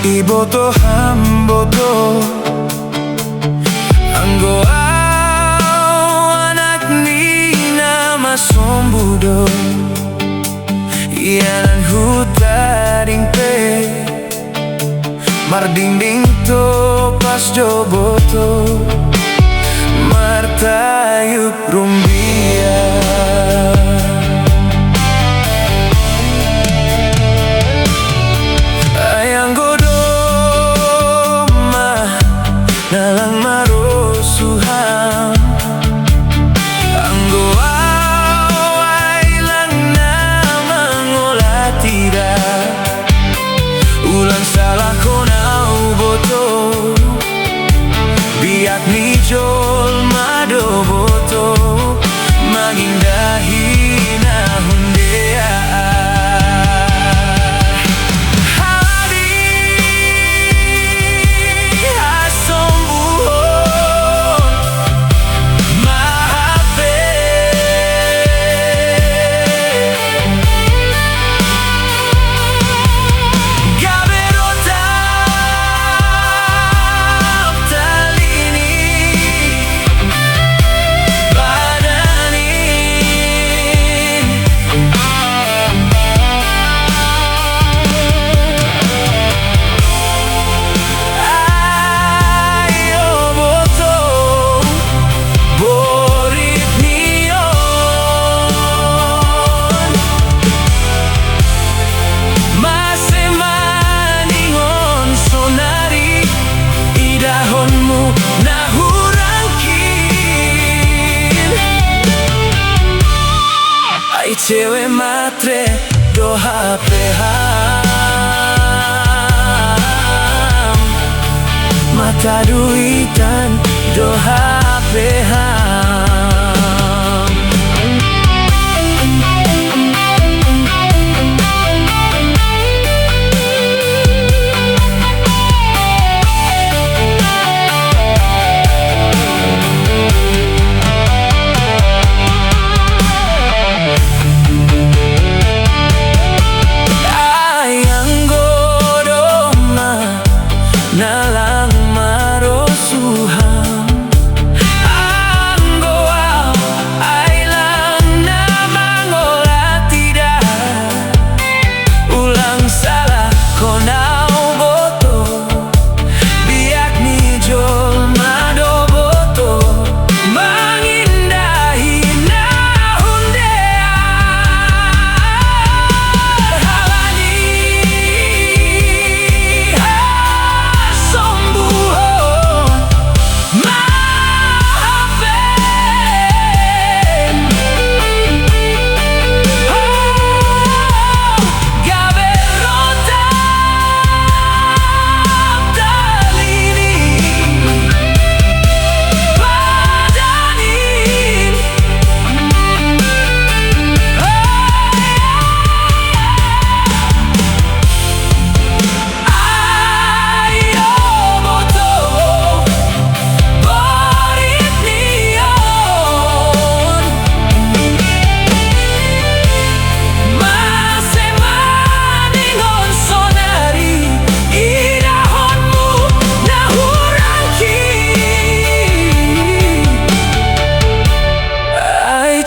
Iboto hamboto anggo anak ni nama sombudo ianan hutaring pe mardingding to pas joboto martayup rumbia nalang marusuhan anggo awai lang na mangola tidak ulang salah konau boto biak ni jol mado boto mangindahi na hundea cewek matre do HP ham mata duitan do HP ham nalang marusuhan anggo ai lang na mangola tidak ulang salah konau boto biak ni jol mado boto mangindahi na hundea halani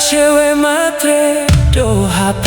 cewek matre do HP